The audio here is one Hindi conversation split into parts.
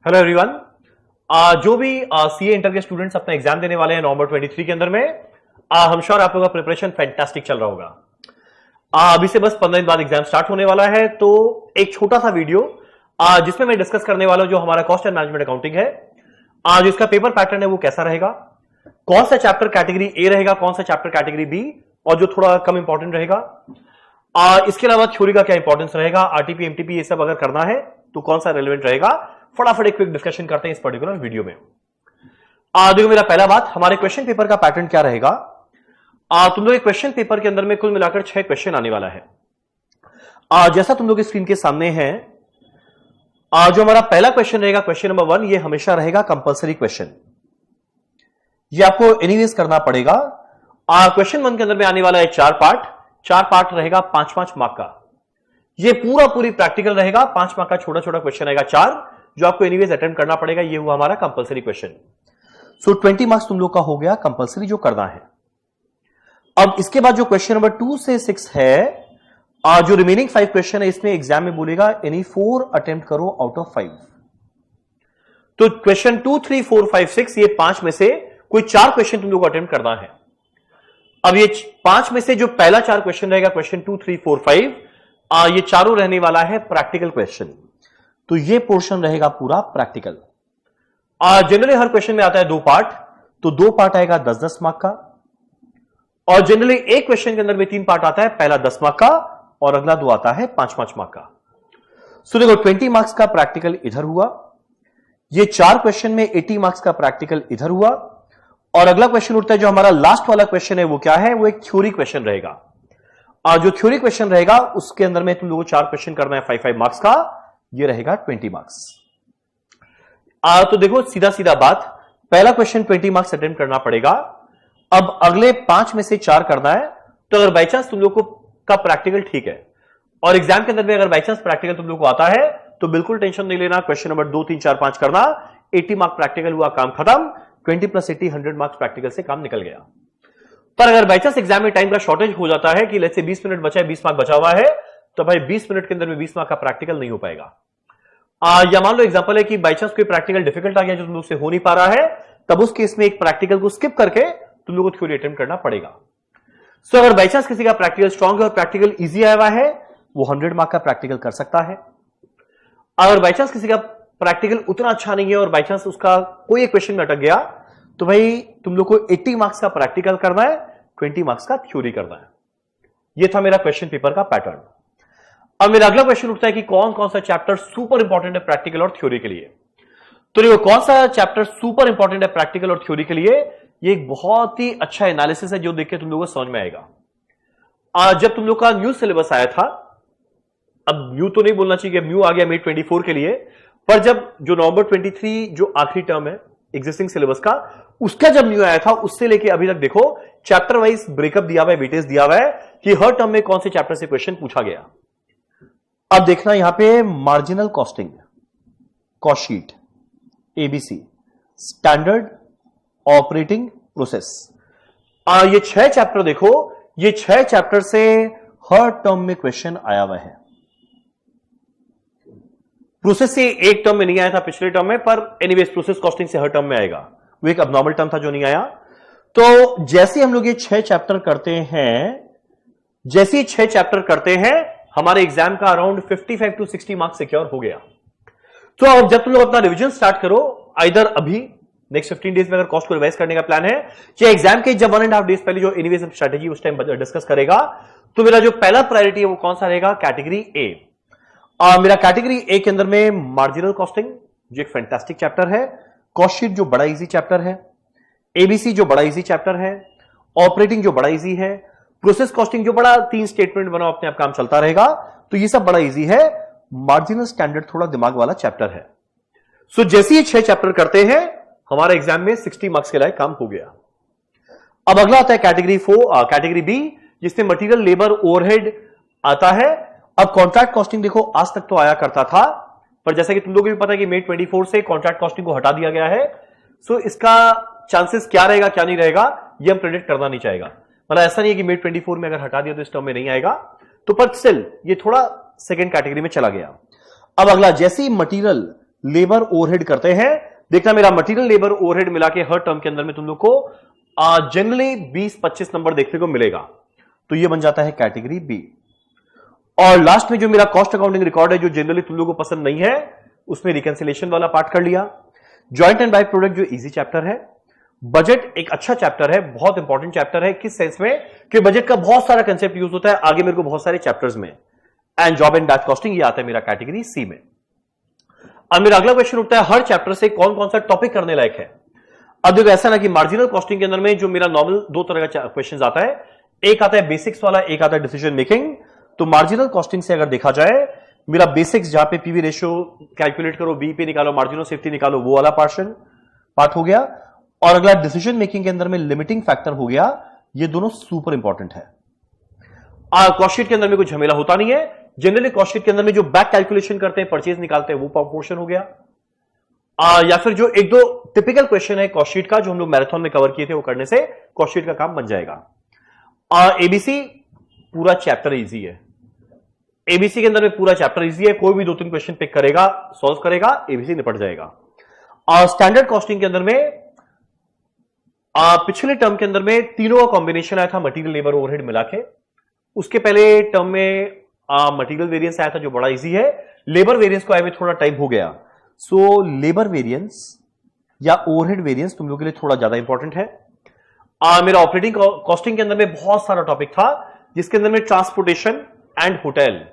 Hello everyone. जो भी सीए इंटर के स्टूडेंट्स अपना एग्जाम देने वाले हैं नवंबर 23 के अंदर में, हम श्योर आप लोगों का प्रिपरेशन फैंटास्टिक चल रहा होगा। अभी से बस 15 दिन बाद एग्जाम स्टार्ट होने वाला है, तो एक छोटा सा वीडियो जिसमें मैं डिस्कस करने वाला हूं जो हमारा कॉस्ट एंड मैनेजमेंट अकाउंटिंग है, जो इसका पेपर पैटर्न है वो कैसा रहेगा, कौन सा चैप्टर कैटेगरी ए रहेगा, कौन सा चैप्टर कैटेगरी बी, और जो थोड़ा कम इंपॉर्टेंट रहेगा। इसके अलावा थ्योरी का क्या इंपॉर्टेंस रहेगा, आरटीपी एमटीपी ये सब अगर करना है तो कौन सा रेलेवेंट रहेगा, फटाफट एक क्विक डिस्कशन करते हैं इस पर्टिकुलर वीडियो में। देखो, मेरा पहला बात, हमारे क्वेश्चन पेपर का पैटर्न क्या रहेगा। तुम लोग क्वेश्चन पेपर के अंदर में कुल मिलाकर 6 क्वेश्चन आने वाला है। जैसा तुम लोग स्क्रीन के सामने है, जो हमारा पहला क्वेश्चन रहेगा, क्वेश्चन नंबर 1, ये हमेशा रहेगा कंपलसरी क्वेश्चन, ये आपको एनीवेज करना पड़ेगा। क्वेश्चन 1 के अंदर में आने वाला है 4 पार्ट रहेगा 5-5 मार्क का। ये पूरी प्रैक्टिकल रहेगा, 5 मार्क का छोटा छोटा क्वेश्चन रहेगा 4, जो आपको एनीवेज अटेम्प्ट करना पड़ेगा। ये हुआ हमारा कंपलसरी क्वेश्चन। सो 20 मार्क्स तुम लोग का हो गया कंपलसरी जो करना है। अब इसके बाद जो क्वेश्चन नंबर 2 से 6 है, जो रिमेनिंग 5 क्वेश्चन है, इसमें एग्जाम में बोलेगा एनी 4 अटेम्प्ट करो आउट ऑफ 5। तो क्वेश्चन 2, 3, 4, 5, 6 ये 5 में से कोई 4 क्वेश्चन तुम लोग को अटेम्प्ट करना है। अब ये 5 में से जो पहला 4 क्वेश्चन रहेगा, क्वेश्चन 2, 3, 4, 5, ये चारों रहने वाला है प्रैक्टिकल क्वेश्चन। तो ये पोर्शन रहेगा पूरा प्रैक्टिकल। जनरली हर क्वेश्चन में आता है 2 पार्ट, तो 2 पार्ट आएगा 10-10 मार्क का, और जनरली एक क्वेश्चन के अंदर में 3 पार्ट आता है, पहला 10 मार्क का और अगला 2 आता है 5-5 मार्क का। सो देखो, 20 मार्क्स का प्रैक्टिकल इधर हुआ, ये 4 क्वेश्चन में 80 मार्क्स का प्रैक्टिकल इधर हुआ, और अगला क्वेश्चन उठता है जो हमारा लास्ट वाला क्वेश्चन है, वो क्या है, वो एक थ्योरी क्वेश्चन रहेगा। जो थ्योरी क्वेश्चन रहेगा उसके अंदर में तुम लोगों को 4 क्वेश्चन करना है 5-5 मार्क्स का, ये रहेगा 20 मार्क्स। तो देखो, सीधा सीधा बात, पहला क्वेश्चन 20 मार्क्स अटेम्प्ट करना पड़ेगा। अब अगले 5 में से 4 करना है, तो अगर बाई चांस तुम लोग को का प्रैक्टिकल ठीक है और एग्जाम के अंदर में अगर बाई चांस प्रैक्टिकल तुम लोग को आता है, तो बिल्कुल टेंशन नहीं लेना। क्वेश्चन नंबर 2, 3, 4, 5 करना, 80 मार्क प्रैक्टिकल हुआ, काम खत्म। 20 + 80 100 मार्क्स प्रैक्टिकल से काम निकल गया। पर अगर बाई चांस एग्जाम में टाइम का शॉर्टेज हो जाता है कि लेट्स से 20 मिनट बचा है, 20 मार्क बचा हुआ है, तो भाई 20 मिनट के अंदर में 20 मार्क का प्रैक्टिकल नहीं हो पाएगा। या मान लो एग्जांपल है कि बाई चांस कोई प्रैक्टिकल डिफिकल्ट आ गया जो तुम लोग से हो नहीं पा रहा है, तब उस केस में एक प्रैक्टिकल को स्किप करके तुम लोग को थ्योरी अटेम्प्ट करना पड़ेगा। सो अगर बाई चांस किसी का प्रैक्टिकल स्ट्रांग है और प्रैक्टिकल इजी आया हुआ है, वो 100 मार्क का प्रैक्टिकल कर सकता है। अगर बाई चांस किसी का प्रैक्टिकल उतना अच्छा नहीं है और बाई चांस उसका कोई एक क्वेश्चन में अटक गया, तो भाई तुम लोग को 80 मार्क्स का प्रैक्टिकल करना है, 20 मार्क्स का थ्योरी करना है। यह था मेरा क्वेश्चन पेपर का पैटर्न। अब मेरा अगला क्वेश्चन उठता है कि कौन कौन सा चैप्टर सुपर इंपॉर्टेंट है प्रैक्टिकल और थ्योरी के लिए। तो देखो, कौन सा चैप्टर सुपर इंपॉर्टेंट है प्रैक्टिकल और थ्योरी के लिए, ये एक बहुत ही अच्छा एनालिसिस है जो देख के तुम लोगों को समझ में आएगा। जब तुम लोग का न्यू सिलेबस आया था, अब न्यू तो नहीं बोलना चाहिए, न्यू आ गया May 24 के लिए, पर जब जो नवंबर 23 जो आखिरी टर्म है एग्जिस्टिंग सिलेबस का, उसका जब न्यू आया था, उससे लेके अभी तक देखो चैप्टर वाइज ब्रेकअप दिया हुआ है, वेटेज दिया हुआ है कि हर टर्म में कौन से चैप्टर से क्वेश्चन पूछा गया। अब देखना यहां पे marginal costing, cost sheet, ABC, standard operating process, ये 6 चैप्टर देखो, ये 6 चैप्टर से हर टर्म में क्वेश्चन आया हुआ है। प्रोसेस से एक टर्म में नहीं आया था पिछले टर्म में, पर एनीवेज प्रोसेस कॉस्टिंग से हर टर्म में आएगा। वो एक अबनॉर्मल टर्म था जो नहीं आया। तो जैसे हम लोग ये 6 चैप्टर करते हैं, जैसे ही 6 चैप्टर करते हैं, हमारे एग्जाम का अराउंड 55 to 60 मार्क्स सिक्योर हो गया। तो अब जब तुम लोग अपना रिवीजन स्टार्ट करो, आइदर अभी नेक्स्ट 15 डेज में अगर कॉस्ट को रिवाइज करने का प्लान है, या एग्जाम के जब 1.5 डेज पहले जो एनीवेज स्ट्रेटेजी उस टाइम डिस्कस करेगा, तो मेरा जो पहला प्रायोरिटी है वो कौन सा रहेगा, कैटेगरी ए। मेरा कैटेगरी ए के अंदर में मार्जिनल कॉस्टिंग जो एक फैंटास्टिक चैप्टर है, कॉस्ट शीट जो बड़ा इजी चैप्टर है, एबीसी जो बड़ा इजी चैप्टर है, ऑपरेटिंग जो बड़ा इजी है, प्रोसेस कॉस्टिंग जो बड़ा 3 स्टेटमेंट बनाओ अपने आप काम चलता रहेगा, तो ये सब बड़ा इजी है। मार्जिनल स्टैंडर्ड थोड़ा दिमाग वाला चैप्टर है। सो जैसे ही 6 चैप्टर करते हैं, हमारा एग्जाम में 60 मार्क्स के लायक काम हो गया। अब अगला आता है कैटेगरी बी, जिसमें मटेरियल, लेबर, ओवरहेड आता है। अब कॉन्ट्रैक्ट कॉस्टिंग देखो, आज तक तो आया करता था, पर जैसा कि तुम लोगों को भी पता है कि May 24 से कॉन्ट्रैक्ट कॉस्टिंग को हटा दिया गया है। सो इसका चांसेस क्या रहेगा क्या नहीं रहेगा, ये हम प्रेडिक्ट करना नहीं चाहेगा। मतलब ऐसा नहीं है कि May 24 में अगर हटा दिया तो इस टर्म में नहीं आएगा, तो पर स्टिल ये थोड़ा सेकेंड कैटेगरी में चला गया। अब अगला, जैसे ही मटेरियल, लेबर ओवरहेड करते हैं। देखना मेरा मटेरियल लेबर ओवरहेड मिला के हर टर्म के अंदर में तुम लोग को जनरली 20-25 नंबर देखने को मिलेगा, तो ये बन जाता है कैटेगरी बी। और लास्ट में जो मेरा कॉस्ट अकाउंटिंग रिकॉर्ड है, जो जनरली तुम लोगों को पसंद नहीं है, उसमें रिकंसिलिएशन वाला पार्ट कर लिया। जॉइंट एंड बाय प्रोडक्ट जो इजी चैप्टर है। बजट एक अच्छा चैप्टर है, बहुत इंपॉर्टेंट चैप्टर है। किस सेंस में कि बजट का बहुत सारा कंसेप्ट यूज होता है आगे मेरे को बहुत सारे चैप्टर्स में। And job and batch costing ये आता है मेरा कैटेगरी सी में। अब मेरा अगला क्वेश्चन उठता है, हर चैप्टर से कौन कौन सा टॉपिक करने लायक है। अब देखो ऐसा ना कि मार्जिनल कॉस्टिंग के अंदर में जो मेरा नॉर्मल दो तरह का क्वेश्चन आता है, एक आता है बेसिक्स वाला, एक आता है डिसीजन मेकिंग। तो मार्जिनल कॉस्टिंग से अगर देखा जाए, मेरा बेसिक्स जहां पे पीवी रेशियो कैलकुलेट करो, बीपी निकालो, मार्जिन ऑफ सेफ्टी निकालो, वो वाला पार्ट हो गया। और अगला डिसीजन मेकिंग के अंदर में लिमिटिंग फैक्टर हो गया। ये दोनों सुपर इंपॉर्टेंट है। कॉस्ट शीट के अंदर में कुछ झमेला होता नहीं है। जनरली कॉस्ट शीट के अंदर में जो बैक कैलकुलेशन करते हैं, परचेज निकालते हैं, वो पोर्शन हो गया। या फिर जो एक दो टिपिकल क्वेश्चन है कॉस्ट शीट का, जो हम लोग मैराथन में कवर किए थे, वो करने से कॉस्ट शीट का काम बन जाएगा। एबीसी पूरा चैप्टर इजी है। एबीसी के अंदर में पूरा चैप्टर इजी है। कोई भी 2-3 क्वेश्चन पिक करेगा, सॉल्व करेगा, एबीसी निपट जाएगा। स्टैंडर्ड कॉस्टिंग के अंदर में पिछले टर्म के अंदर में तीनों का कॉम्बिनेशन आया था, मटेरियल लेबर ओवरहेड मिला के। उसके पहले टर्म में मटेरियल वेरिएंस आया था, जो बड़ा इजी है। लेबर वेरिएंस को आए में थोड़ा टाइम हो गया। सो लेबर वेरिएंस या ओवरहेड वेरिएंस तुम लोगों के लिए थोड़ा ज्यादा इंपॉर्टेंट है। मेरा ऑपरेटिंग कॉस्टिंग के अंदर में बहुत सारा टॉपिक था, जिसके अंदर में transportation and hotel.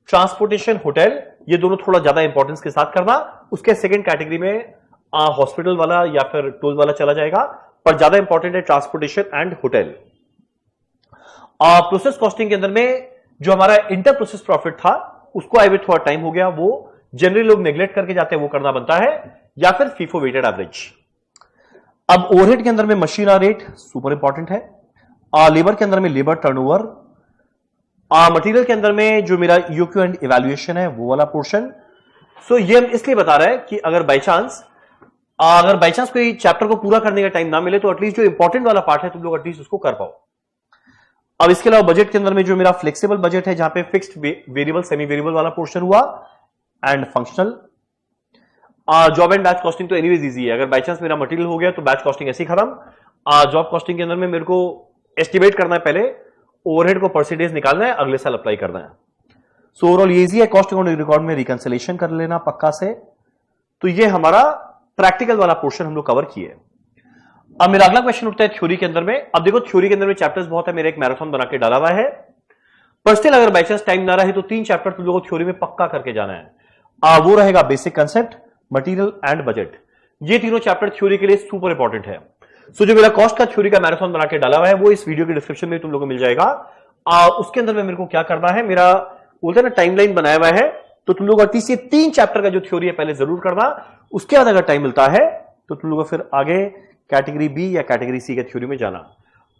Transportation, hotel, ये दोनों थोड़ा ज्यादा इंपॉर्टेंस के साथ करना। उसके सेकंड कैटेगरी में हॉस्पिटल वाला या फिर टोल वाला चला जाएगा, पर ज्यादा इंपॉर्टेंट है transportation and hotel. Process costing के अंदर में जो हमारा इंटर प्रोसेस प्रॉफिट था, उसको आए हुए थोड़ा टाइम हो गया। वो जनरली लोग नेग्लेक्ट करके जाते हैं, वो करना बनता है, या फिर फीफो वेटेड एवरेज। अब ओवरहेड के अंदर में मशीनरी रेट सुपर इंपॉर्टेंट है। लेबर के अंदर में लेबर टर्नओवर। मटेरियल के अंदर में जो मेरा यूक्यू एंड इवैल्यूएशन है, वो वाला पोर्शन। सो ये हम इसलिए बता रहे हैं कि अगर बाई चांस कोई चैप्टर को पूरा करने का टाइम ना मिले, तो एटलीस्ट जो इंपॉर्टेंट वाला पार्ट है तुम लोग एटलीस्ट उसको कर पाओ। अब इसके अलावा बजट के अंदर में जो मेरा फ्लेक्सिबल बजट है, जहां पे फिक्स्ड वेरिएबल सेमी वेरिएबल वाला पोर्शन हुआ, and functional. Job and batch costing तो एनीवेज इजी है। अगर बाई चांस मेरा मटेरियल हो गया तो बैच कॉस्टिंग ऐसी खत्म। जॉब कॉस्टिंग के अंदर में मेरे को एस्टिमेट करना है, पहले ओवरहेड को परसेंटेज निकालना है, अगले साल अप्लाई करना है। सो ओवरऑल ये इजी है। कॉस्ट अकाउंटिंग रिकॉर्ड में रिकंसिलिएशन कर लेना पक्का से। तो ये हमारा प्रैक्टिकल वाला पोर्शन हम लोग कवर किए। अब मेरा अगला क्वेश्चन उठता है थ्योरी के अंदर में। अब देखो थ्योरी के अंदर में चैप्टर्स बहुत है, मेरा एक मैराथन बना के डाला हुआ है। पर स्टिल अगर बाई चांस टाइम ना रहे तो 3 चैप्टर तुम लोगों को थ्योरी में पक्का करके जाना है। वो रहेगा basic concept, material and budget. ये तीनों चैप्टर थ्योरी के लिए सुपर इंपॉर्टेंट है। सो जो मेरा कॉस्ट का थ्योरी का मैराथन बना के डाला हुआ है, वो इस वीडियो के डिस्क्रिप्शन में तुम लोगों को मिल जाएगा। उसके अंदर में मेरे को क्या करना है, मेरा बोलते हैं ना टाइमलाइन बनाया हुआ है, तो तुम लोग एटलीस्ट ये 3 चैप्टर का जो थ्योरी है पहले जरूर करना। उसके बाद अगर टाइम मिलता है तो तुम लोग को फिर आगे कैटेगरी बी या कैटेगरी सी के थ्योरी में जाना।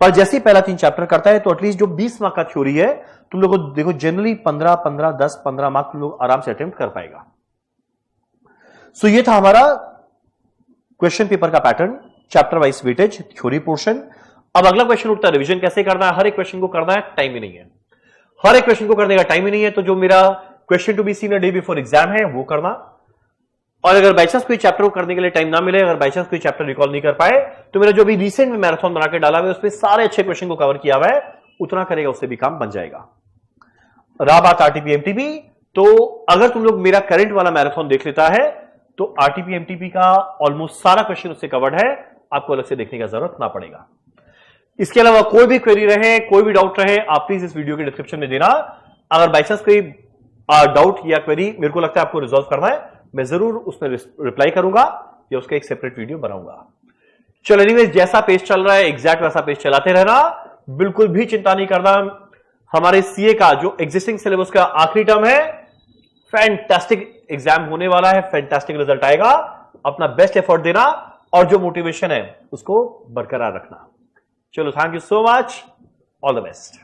पर जैसे ही पहला 3 चैप्टर करता है, तो एटलीस्ट जो 20 मार्क का थ्योरी है, तुम लोग को देखो जनरली 15, 10, 15 मार्क तुम लोग आराम से अटेम्प्ट कर पाएगा। सो ये था हमारा क्वेश्चन पेपर का pattern, chapter wise weightage, theory portion. अब अगला क्वेश्चन उठता है रिवीजन कैसे करना है। हर एक क्वेश्चन को करना है, टाइम ही नहीं है। हर एक क्वेश्चन को करने का टाइम ही नहीं है, तो जो मेरा question to be seen a day before exam है, वो करना। और अगर बाई चांस कोई चैप्टर को करने के लिए टाइम ना मिले, अगर बाई चांस कोई चैप्टर रिकॉल नहीं कर पाए, तो मेरा जो भी रिसेंट में मैराथन बना के डाला हुआ है, उसमें सारे अच्छे क्वेश्चन को कवर किया हुआ है, उतना करेगा उससे भी काम बन जाएगा। रहा बात आरटीपी एमटीपी, तो अगर तुम लोग मेरा करंट वाला मैराथन देख लेता है, तो आरटीपी एमटीपी का ऑलमोस्ट सारा क्वेश्चन उससे कवर्ड है, आपको अलग से देखने का जरूरत ना पड़ेगा। इसके अलावा कोई भी क्वेरी रहे, कोई भी डाउट रहे, आप प्लीज इस वीडियो के डिस्क्रिप्शन में देना। अगर बाई चांस कोई डाउट या क्वेरी मेरे को लगता है आपको रिजॉल्व करना है, मैं जरूर उसमें रिप्लाई करूंगा या उसका एक सेपरेट वीडियो बनाऊंगा। चलो एनीवेज, जैसा पेज चल रहा है एग्जैक्ट वैसा पेज चलाते रहना, बिल्कुल भी चिंता नहीं करना। हमारे सीए का जो एग्जिस्टिंग सिलेबस का आखिरी टर्म है, फैंटास्टिक एग्जाम होने वाला है, फैंटास्टिक रिजल्ट आएगा। अपना बेस्ट एफर्ट देना और जो मोटिवेशन है उसको बरकरार रखना। चलो, thank you so much, all the best.